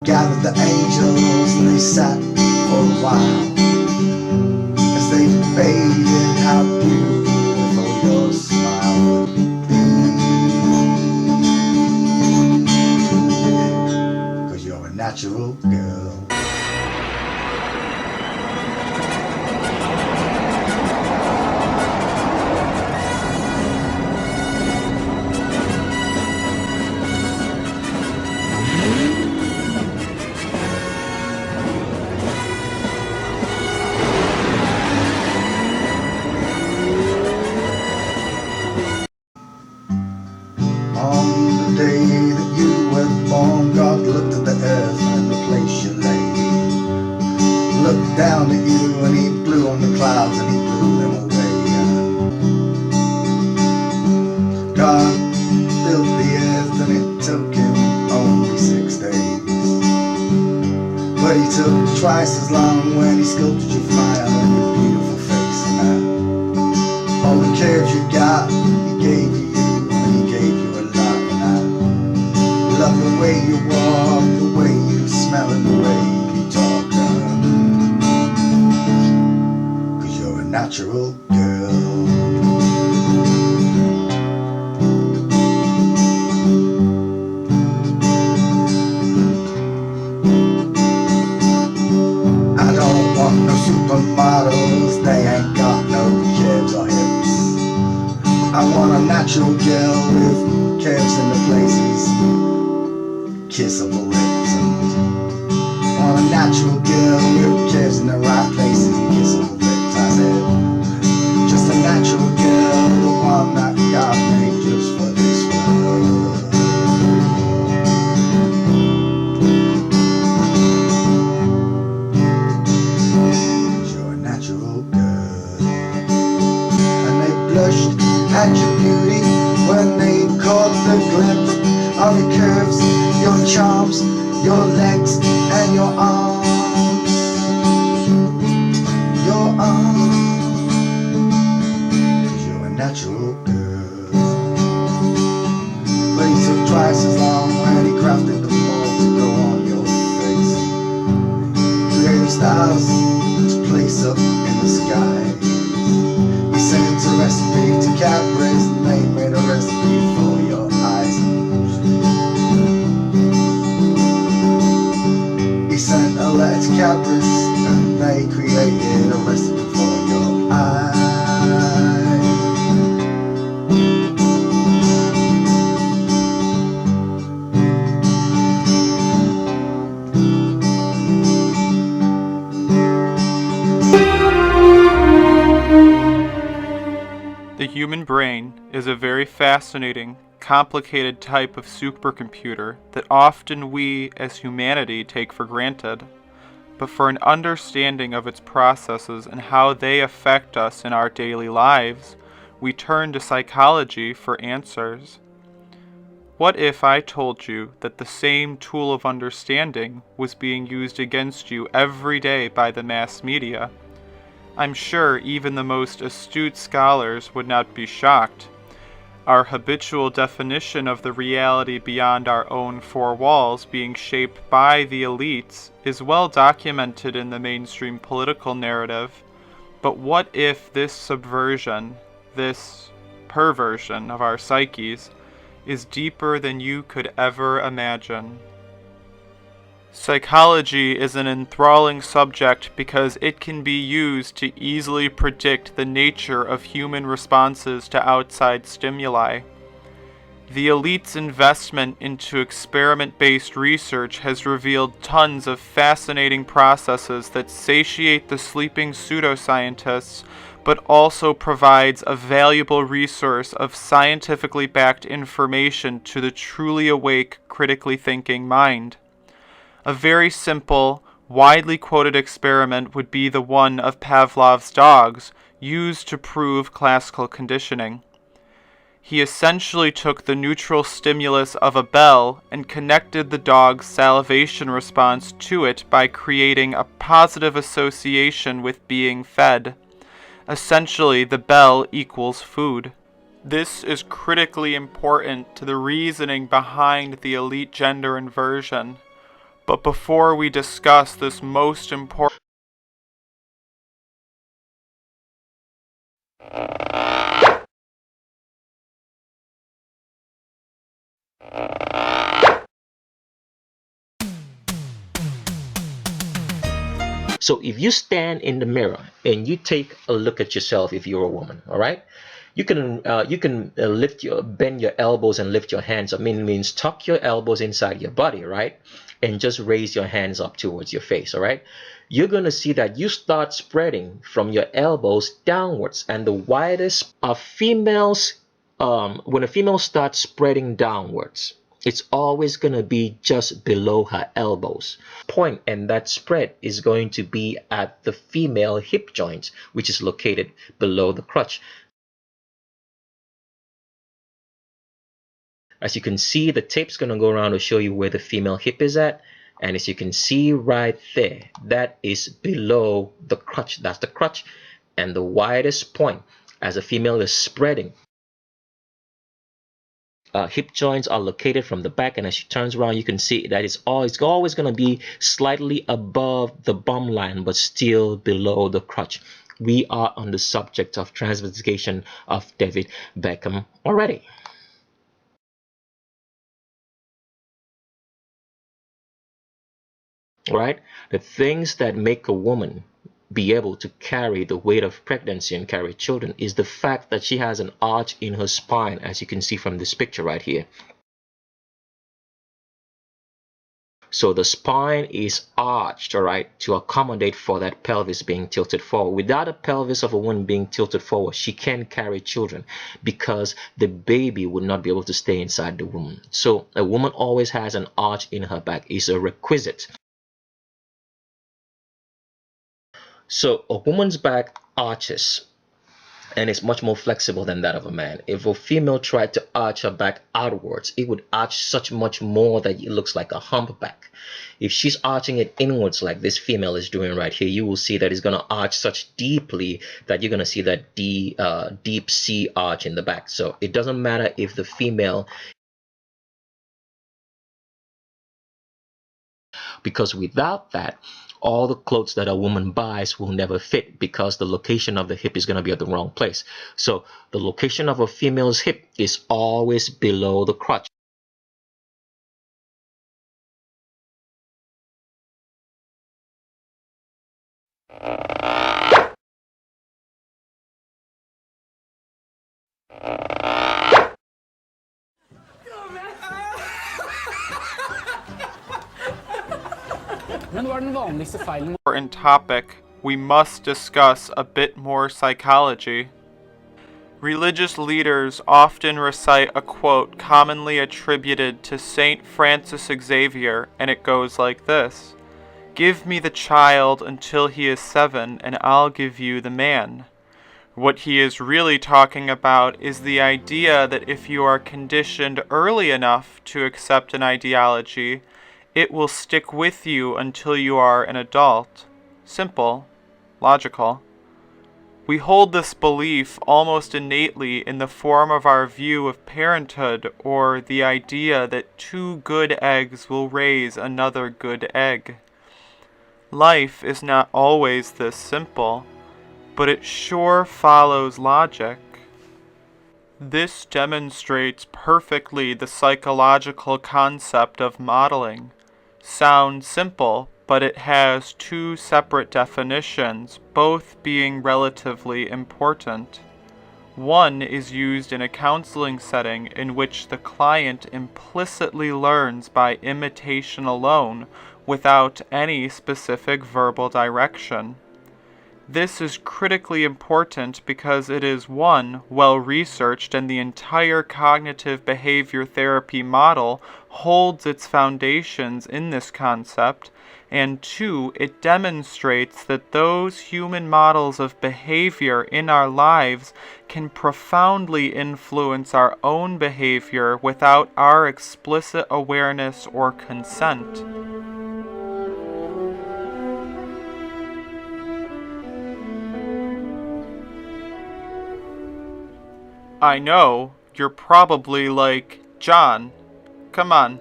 Gathered the angels and they sat for a while as they debated how beautiful your smile would be. 'Cause you're a natural girl. On the day that you were born, God looked at the earth and the place you lay. Looked down at you and he blew on the clouds and he blew them away. God built the earth and it took him only 6 days. But he took twice as long when he sculpted your smile and your beautiful face. And all the curves you got, he gave you. Love the way you walk, the way you smell and the way you talk. 'Cause you're a natural girl. I don't want no supermodels, they ain't got no curves or hips. I want a natural girl with curves in the places, kissable lips, and want a natural girl with curves in the right places and kissable lips. I said, just a natural girl, the one that God made just for this world. 'Cause you're a natural girl. And they blushed at your beauty when they caught the glimpse of your curves, your charms, your legs and your arms. Your arms. 'Cause you're a natural girl. But he took twice as long when he crafted the mold to go on your face. Creative stars to place up in the sky. He sent a recipe to Cadbury's and they made a recipe for your eyes. He sent a letter to Cadbury's and they created a recipe for your eyes. The human brain is a very fascinating, complicated type of supercomputer that often we as humanity take for granted. But for an understanding of its processes and how they affect us in our daily lives, we turn to psychology for answers. What if I told you that the same tool of understanding was being used against you every day by the mass media? I'm sure even the most astute scholars would not be shocked. Our habitual definition of the reality beyond our own four walls being shaped by the elites is well documented in the mainstream political narrative. But what if this subversion, this perversion of our psyches, is deeper than you could ever imagine? Psychology is an enthralling subject because it can be used to easily predict the nature of human responses to outside stimuli. The elite's investment into experiment-based research has revealed tons of fascinating processes that satiate the sleeping pseudoscientists, but also provides a valuable resource of scientifically backed information to the truly awake, critically thinking mind. A very simple, widely quoted experiment would be the one of Pavlov's dogs, used to prove classical conditioning. He essentially took the neutral stimulus of a bell and connected the dog's salivation response to it by creating a positive association with being fed. Essentially, the bell equals food. This is critically important to the reasoning behind the elite gender inversion. But before we discuss this most important So if you stand in the mirror and you take a look at yourself, if you're a woman, all right, you can bend your elbows and lift your hands up. Means tuck your elbows inside your body, right, and just raise your hands up towards your face, all right. You're gonna see that you start spreading from your elbows downwards, and the widest of females, when a female starts spreading downwards, it's always going to be just below her elbows. And that spread is going to be at the female hip joint, which is located below the crotch. As you can see, the tape's going to go around to show you where the female hip is at. And as you can see right there, that is below the crotch. That's the crotch. And the widest point as a female is spreading, hip joints are located from the back, and as she turns around, you can see that it's always going to be slightly above the bum line, but still below the crotch. We are on the subject of transvestigation of David Beckham already. Right? The things that make a woman be able to carry the weight of pregnancy and carry children is the fact that she has an arch in her spine, as you can see from this picture right here. So the spine is arched, all right, to accommodate for that pelvis being tilted forward. Without a pelvis of a woman being tilted forward, she can't carry children because the baby would not be able to stay inside the womb. So a woman always has an arch in her back. It's a requisite. So a woman's back arches, and it's much more flexible than that of a man. If a female tried to arch her back outwards, it would arch such much more that it looks like a humpback. If she's arching it inwards like this female is doing right here, you will see that it's going to arch such deeply that you're going to see that deep C arch in the back. So it doesn't matter if the female, because without that, all the clothes that a woman buys will never fit because the location of the hip is going to be at the wrong place. So the location of a female's hip is always below the crotch. important topic, we must discuss a bit more psychology. Religious leaders often recite a quote commonly attributed to Saint Francis Xavier, and it goes like this: "Give me the child until he is 7, and I'll give you the man." What he is really talking about is the idea that if you are conditioned early enough to accept an ideology, it will stick with you until you are an adult. Simple, logical. We hold this belief almost innately in the form of our view of parenthood, or the idea that 2 good eggs will raise another good egg. Life is not always this simple, but it sure follows logic. This demonstrates perfectly the psychological concept of modeling. Sounds simple, but it has 2 separate definitions, both being relatively important. One is used in a counseling setting in which the client implicitly learns by imitation alone without any specific verbal direction. This is critically important because it is, 1, well researched, and the entire cognitive behavior therapy model holds its foundations in this concept, and 2, it demonstrates that those human models of behavior in our lives can profoundly influence our own behavior without our explicit awareness or consent. I know, you're probably like, John, come on,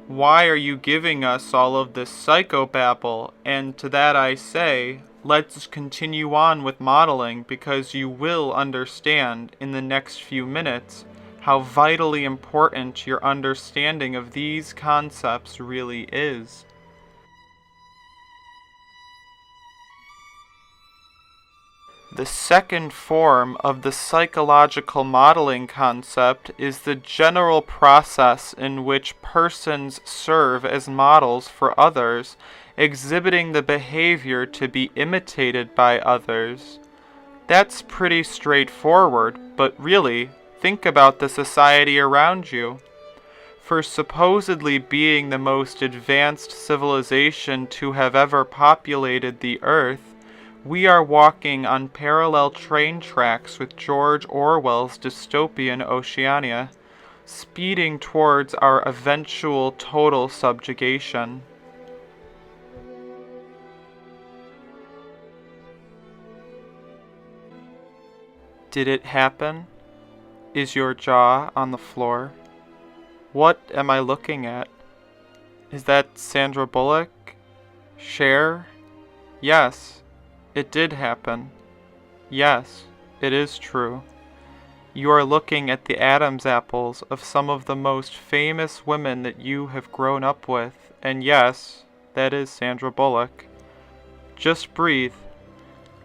Why are you giving us all of this psychobabble? And to that I say, let's continue on with modeling, because you will understand in the next few minutes how vitally important your understanding of these concepts really is. The second form of the psychological modeling concept is the general process in which persons serve as models for others, exhibiting the behavior to be imitated by others. That's pretty straightforward, but really, think about the society around you. For supposedly being the most advanced civilization to have ever populated the earth, we are walking on parallel train tracks with George Orwell's dystopian Oceania, speeding towards our eventual total subjugation. Did it happen? Is your jaw on the floor? What am I looking at? Is that Sandra Bullock? Cher? Yes, it did happen. Yes, it is true. You are looking at the Adam's apples of some of the most famous women that you have grown up with, and yes, that is Sandra Bullock. Just breathe.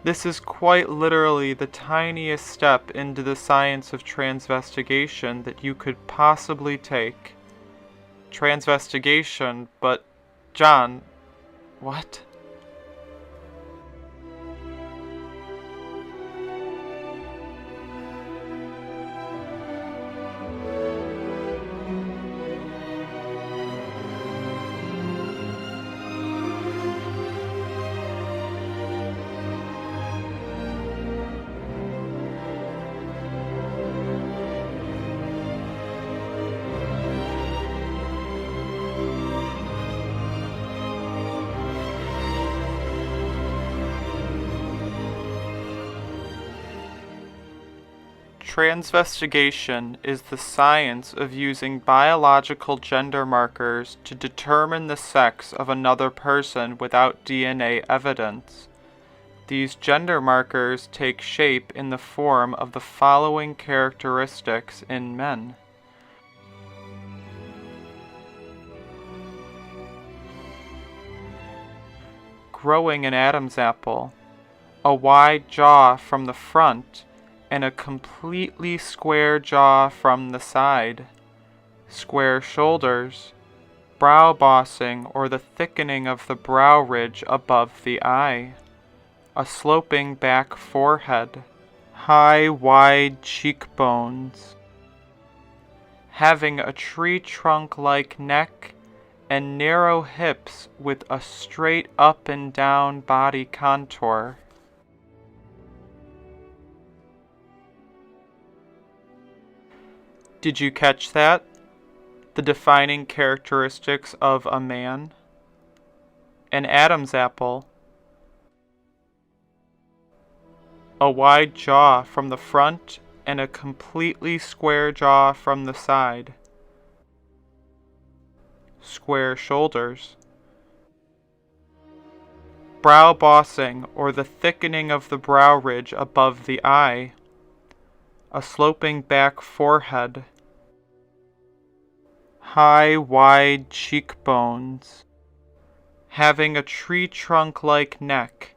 This is quite literally the tiniest step into the science of transvestigation that you could possibly take. Transvestigation, but John, what? Transvestigation is the science of using biological gender markers to determine the sex of another person without DNA evidence. These gender markers take shape in the form of the following characteristics in men. Growing an Adam's apple, a wide jaw from the front, and a completely square jaw from the side, square shoulders, brow bossing or the thickening of the brow ridge above the eye, a sloping back forehead, high wide cheekbones, having a tree trunk-like neck and narrow hips with a straight up and down body contour. Did you catch that? The defining characteristics of a man? An Adam's apple. A wide jaw from the front and a completely square jaw from the side. Square shoulders. Brow bossing or the thickening of the brow ridge above the eye. A sloping back forehead. High, wide cheekbones. Having a tree trunk-like neck.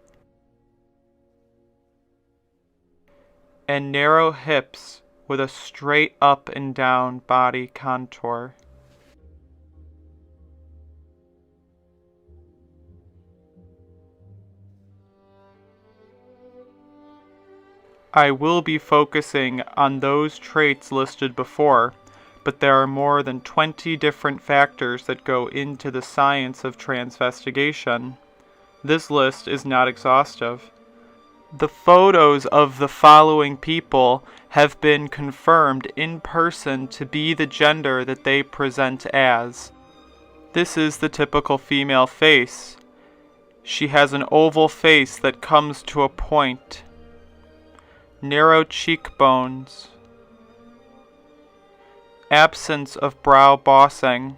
And narrow hips with a straight up and down body contour. I will be focusing on those traits listed before, but there are more than 20 different factors that go into the science of transvestigation. This list is not exhaustive. The photos of the following people have been confirmed in person to be the gender that they present as. This is the typical female face. She has an oval face that comes to a point. Narrow cheekbones. Absence of brow bossing.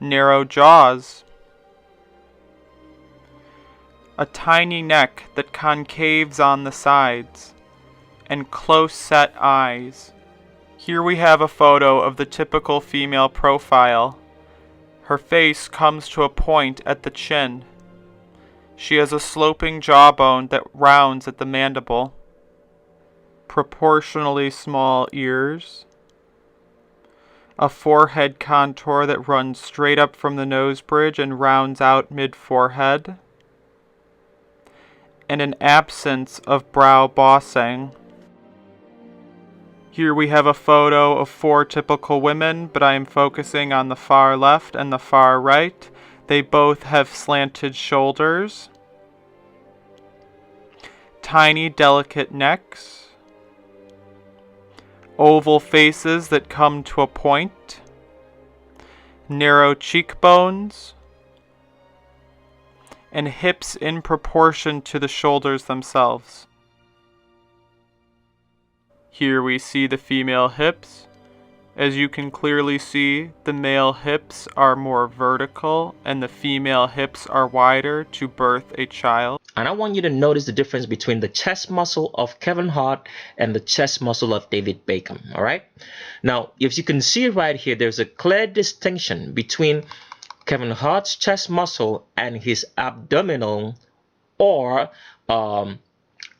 narrow jaws, a tiny neck that concaves on the sides, and close-set eyes. Here we have a photo of the typical female profile. Her face comes to a point at the chin. She has a sloping jawbone that rounds at the mandible, proportionally small ears, a forehead contour that runs straight up from the nose bridge and rounds out mid-forehead, and an absence of brow bossing. Here we have a photo of 4 typical women, but I am focusing on the far left and the far right. They both have slanted shoulders, tiny delicate necks, oval faces that come to a point, narrow cheekbones, and hips in proportion to the shoulders themselves. Here we see the female hips. As you can clearly see, the male hips are more vertical and the female hips are wider to birth a child. And I want you to notice the difference between the chest muscle of Kevin Hart and the chest muscle of David Beckham, all right? Now, if you can see right here, there's a clear distinction between Kevin Hart's chest muscle and his abdominal or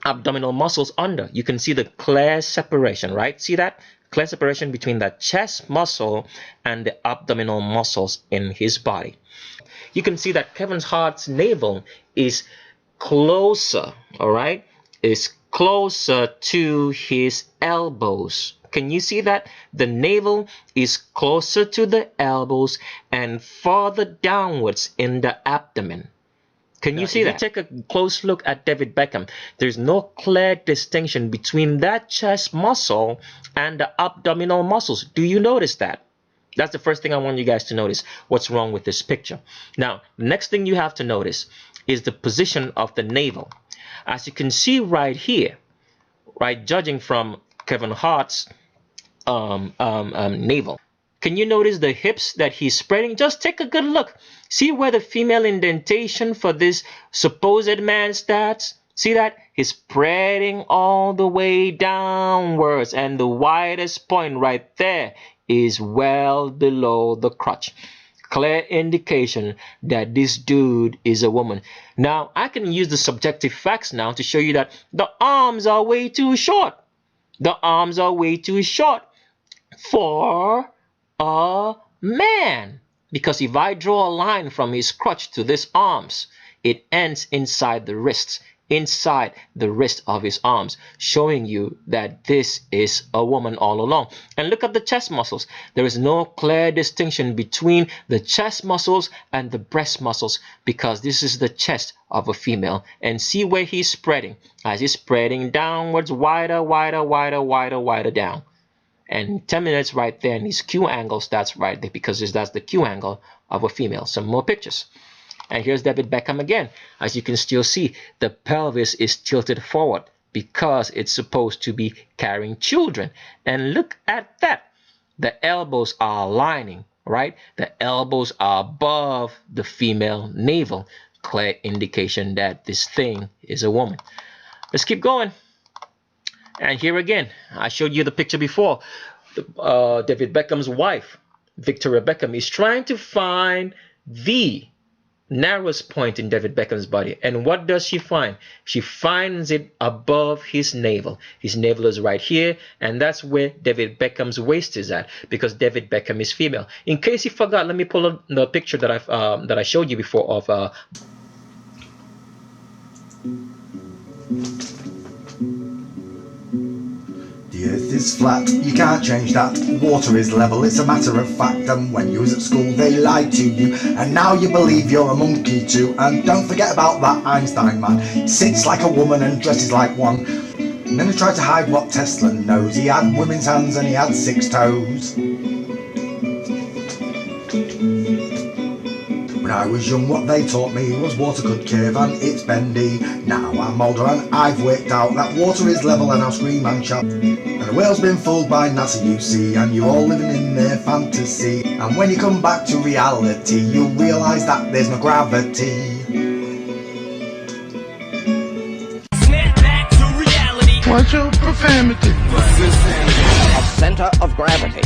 abdominal muscles under. You can see the clear separation, right? See that? Clear separation between the chest muscle and the abdominal muscles in his body. You can see that Kevin Hart's navel is closer, all right? Is closer to his elbows. Can you see that? The navel is closer to the elbows and farther downwards in the abdomen. Can you see that? Take a close look at David Beckham. There's no clear distinction between that chest muscle and the abdominal muscles. Do you notice that? That's the first thing I want you guys to notice. What's wrong with this picture? Now, next thing you have to notice is the position of the navel. As you can see right here, right, judging from Kevin Hart's navel, can you notice the hips that he's spreading? Just take a good look. See where the female indentation for this supposed man starts? See that? He's spreading all the way downwards, and the widest point right there is well below the crotch. Clear indication that this dude is a woman. Now, I can use the subjective facts now to show you that the arms are way too short. The arms are way too short for a man. Because if I draw a line from his crotch to this arms, it ends inside the wrists, inside the wrist of his arms, showing you that this is a woman all along. And look at the chest muscles. There is no clear distinction between the chest muscles and the breast muscles, because this is the chest of a female. And see where he's spreading. As he's spreading downwards, wider, wider, wider, wider, wider down. And 10 minutes right there, and his Q angles, that's right there, because that's the Q angle of a female. Some more pictures. And here's David Beckham again. As you can still see, the pelvis is tilted forward because it's supposed to be carrying children. And look at that. The elbows are aligning, right? The elbows are above the female navel. Clear indication that this thing is a woman. Let's keep going. And here again, I showed you the picture before. David Beckham's wife, Victoria Beckham, is trying to find the narrowest point in David Beckham's body. And what does she find? She finds it above his navel. His navel is right here, and that's where David Beckham's waist is at, because David Beckham is female. In case you forgot, let me pull up the picture that I showed you before of The earth is flat, you can't change that. Water is level, it's a matter of fact. And when you was at school they lied to you, and now you believe you're a monkey too. And don't forget about that Einstein man. He sits like a woman and dresses like one. And then he tried to hide what Tesla knows. He had women's hands and he had 6 toes. I was young, what they taught me was water could cave and it's bendy. Now I'm older and I've worked out that water is level and I'll scream and shout. And the world's been fooled by NASA, you see, and you're all living in their fantasy. And when you come back to reality, you'll realise that there's no gravity. Snap back to reality. Watch your profanity. A center of gravity.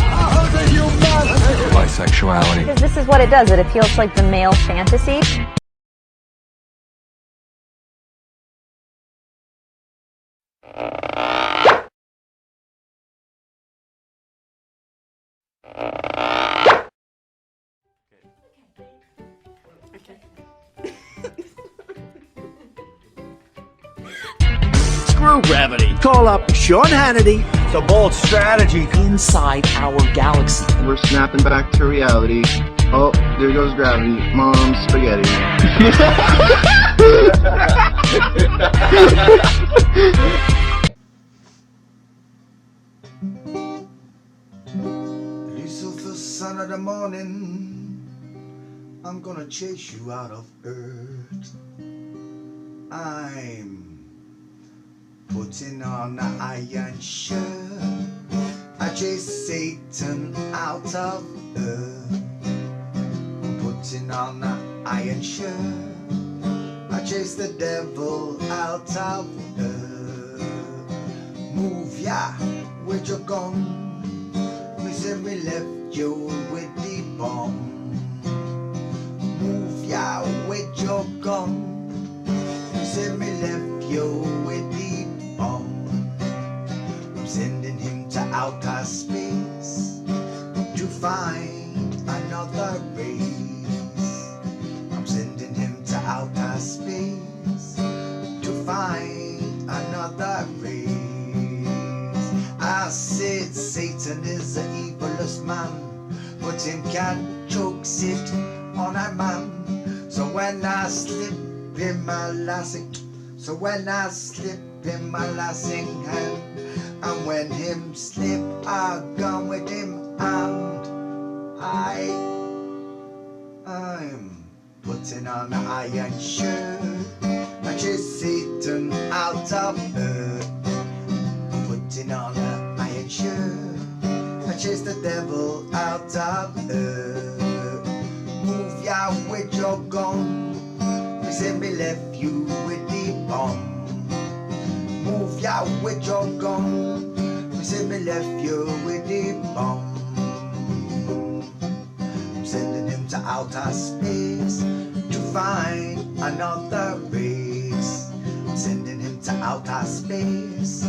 Bisexuality. Because this is what it does. It appeals to like the male fantasy. Screw gravity. Call up Sean Hannity. It's a bold strategy. Inside our galaxy. We're snapping back to reality. Oh, there goes gravity. Mom's spaghetti. Lucifer, son of the morning, I'm gonna chase you out of earth. I'm putting on an iron shirt. I chase Satan out of earth. Putting on an iron shirt. I chase the devil out of earth. Move ya with your gun. Me say me left you with the bomb. Move ya with your gun. Me say me left you with the bomb. I'm sending him to outer space to find another race. I'm sending him to outer space to find another race. I said Satan is the evilest man, but him can't choke sit on a man. So when I slip in my lassie, so when I slip in my lassing hand, and when him slip I gone with him and I'm putting on an iron shirt. I chase Satan out of earth. I'm putting on an iron shirt. I chase the devil out of earth. Move ya with your gun. Me say me left you with the bomb. Move ya with your gun. Me say me left you with the bomb. Sending him to outer space to find another race. Sending him to outer space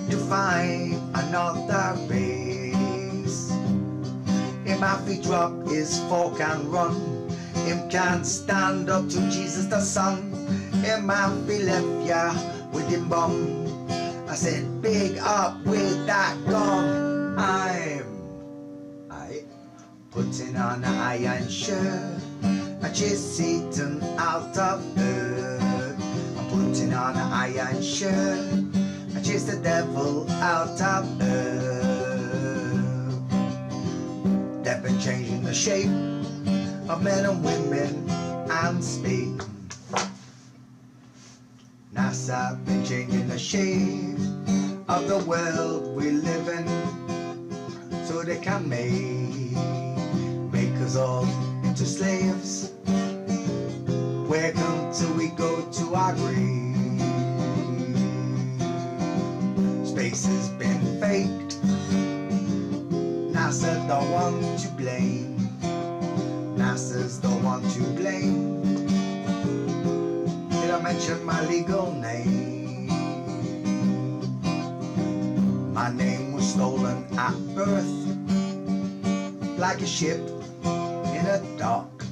to find another race. Him have to drop his fork and run. Him can't stand up to Jesus the Son. Him have to left ya with him bum. I said big up with that gun. I putting on an iron shirt. I chase Satan out of earth. I'm putting on an iron shirt. I chase the devil out of earth. They've been changing the shape of men and women and space. NASA been changing the shape of the world we live in, so they can make us all into slaves. Where until we go to our grave. Space has been faked. NASA the one to blame. NASA's the one to blame. Did I mention my legal name? My name was stolen at birth, like a ship in a dock.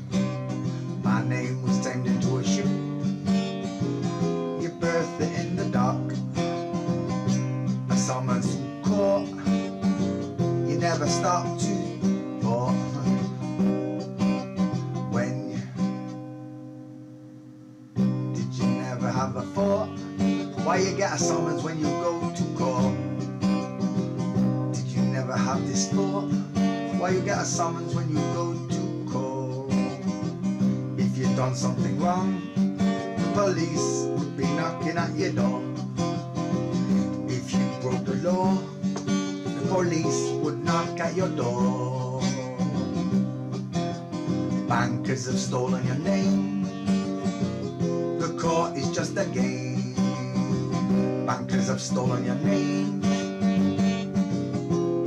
My name was turned into a ship. You birthed it in the dock. A summons to court. You never stop to thought. When did you never have a thought? Why you get a summons when you go to court? Did you never have this thought? Why you get a summons when you go to court? If you done something wrong, the police would be knocking at your door. If you broke the law, the police would knock at your door. Bankers have stolen your name, the court is just a game. Bankers have stolen your name,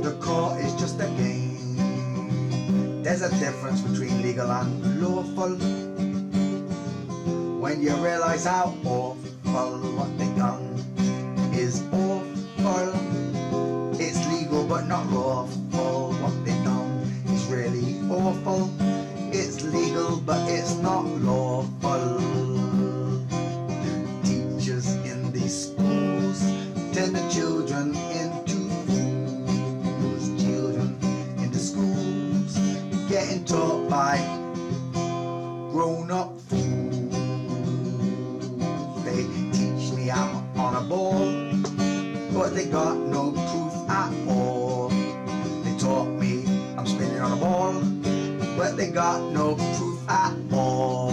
the court is just a game. There's a difference between legal and lawful. When you realize how awful what they done is awful. It's legal but not lawful. What they done is really awful. It's legal but it's not lawful. Teachers in these schools turn the children into fools. Children in the schools getting taught by grown-up fools. They teach me I'm on a ball, but they got no proof at all. They taught me I'm spinning on a ball, but they got no proof at all.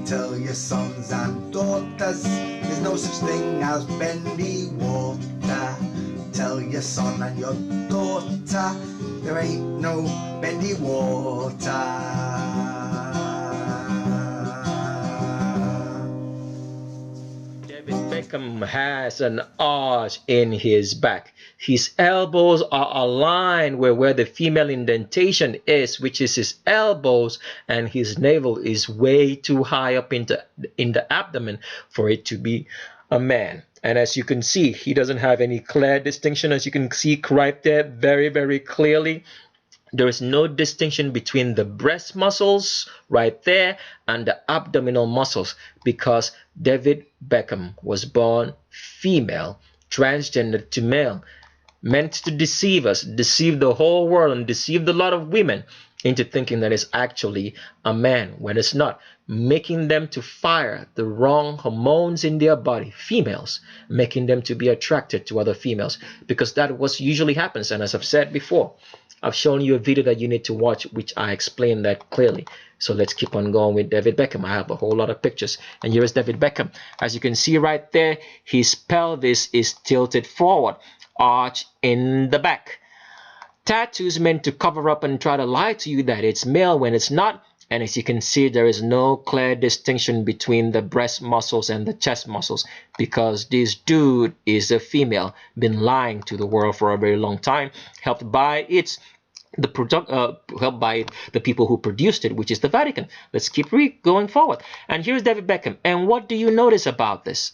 Tell your sons and daughters there's no such thing as bendy water. Tell your son and your daughter there ain't no bendy water. David Beckham has an arch in his back. His elbows are aligned where the female indentation is, which is his elbows, and his navel is way too high up in the abdomen for it to be a man. And as you can see, he doesn't have any clear distinction. As you can see right there very, very clearly, there is no distinction between the breast muscles right there and the abdominal muscles, because David Beckham was born female, transgender to male, meant to deceive us, deceive the whole world, and deceive a lot of women into thinking that it's actually a man when it's not, making them to fire the wrong hormones in their body, females, making them to be attracted to other females, because that what usually happens. And as I've said before, I've shown you a video that you need to watch, which I explain that clearly. So let's keep on going with David Beckham. I have a whole lot of pictures, and here is David Beckham. As you can see right there, his pelvis is tilted forward, arch in the back. Tattoos meant to cover up and try to lie to you that it's male when it's not. And as you can see, there is no clear distinction between the breast muscles and the chest muscles, because this dude is a female, been lying to the world for a very long time, helped by the people who produced it, which is the Vatican. Let's keep going forward. And here's David Beckham. And what do you notice about this?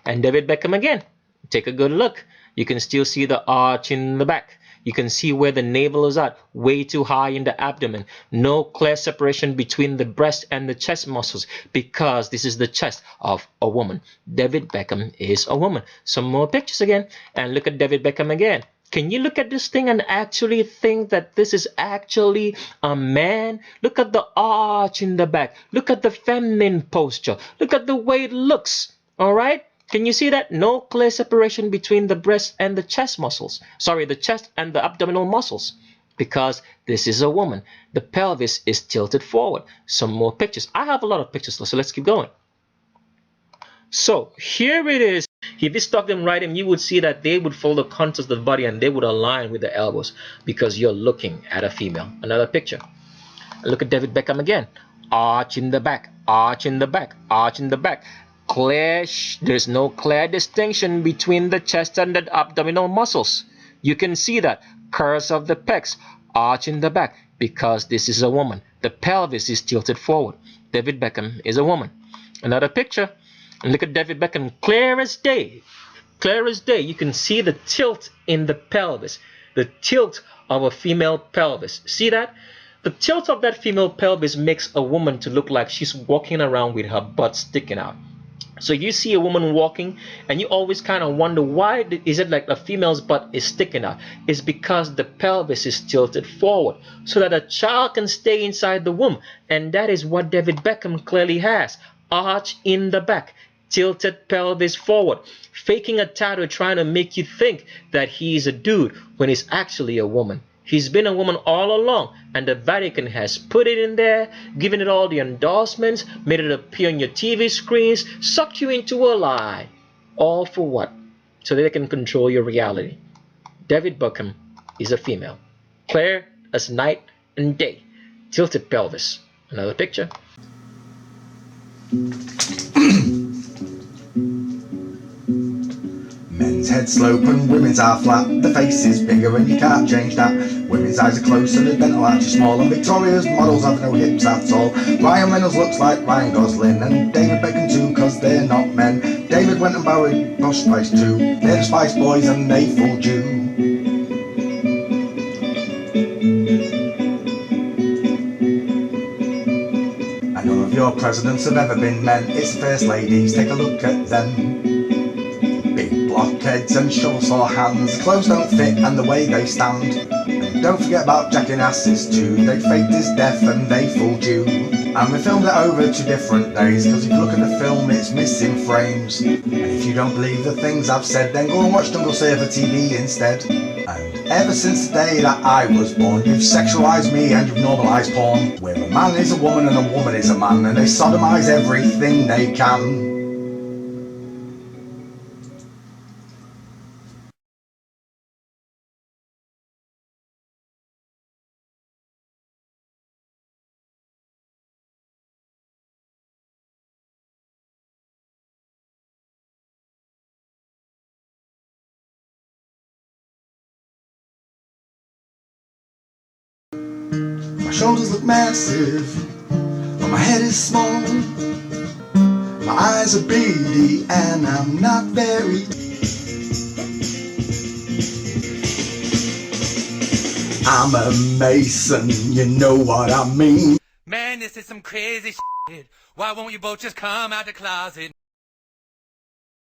And David Beckham again. Take a good look. You can still see the arch in the back. You can see where the navel is at, way too high in the abdomen. No clear separation between the breast and the chest muscles, because this is the chest of a woman. David Beckham is a woman. Some more pictures again. And look at David Beckham again. Can you look at this thing and actually think that this is actually a man? Look at the arch in the back. Look at the feminine posture. Look at the way it looks. All right? Can you see that? No clear separation between the breast and the chest muscles. Sorry, the chest and the abdominal muscles. Because this is a woman. The pelvis is tilted forward. Some more pictures. I have a lot of pictures, so let's keep going. So here it is. If you stuck them right in, you would see that they would follow the contours of the body and they would align with the elbows, because you're looking at a female. Another picture. Look at David Beckham again. Arch in the back, arch in the back, arch in the back. Clear, there's no clear distinction between the chest and the abdominal muscles. You can see that. Curves of the pecs, arch in the back, because this is a woman. The pelvis is tilted forward. David Beckham is a woman. Another picture. And look at David Beckham, clear as day. Clear as day. You can see the tilt in the pelvis. The tilt of a female pelvis. See that? The tilt of that female pelvis makes a woman to look like she's walking around with her butt sticking out. So you see a woman walking and you always kind of wonder, why is it like a female's butt is sticking out? It's because the pelvis is tilted forward so that a child can stay inside the womb. And that is what David Beckham clearly has. Arch in the back, tilted pelvis forward, faking a tattoo, trying to make you think that he's a dude when he's actually a woman. He's been a woman all along, and the Vatican has put it in there, given it all the endorsements, made it appear on your TV screens, sucked you into a lie. All for what? So they can control your reality. David Beckham is a female, clear as night and day, tilted pelvis. Another picture. Men's heads slope and women's are flat. The face is bigger and you can't change that. Women's eyes are close and the dental arch is small. And Victoria's models have no hips at all. Ryan Reynolds looks like Ryan Gosling, and David Beckham too, cause they're not men. David went and borrowed Posh Spice too. They're the Spice Boys and they fooled you. And none of your presidents have ever been men. It's the first ladies, take a look at them. Big blockheads and shovel-saw hands, clothes don't fit and the way they stand. And don't forget about jacking asses too, they faked his death and they fooled you. And we filmed it over 2 different days, cause if you look at the film it's missing frames. And if you don't believe the things I've said, then go and watch Jungle Saver TV instead. And ever since the day that I was born, you've sexualised me and you've normalised porn, where a man is a woman and a woman is a man, and they sodomise everything they can. My shoulders look massive, but my head is small. My eyes are beady and I'm not very. I'm a Mason, you know what I mean. Man, this is some crazy shit. Why won't you both just come out the closet?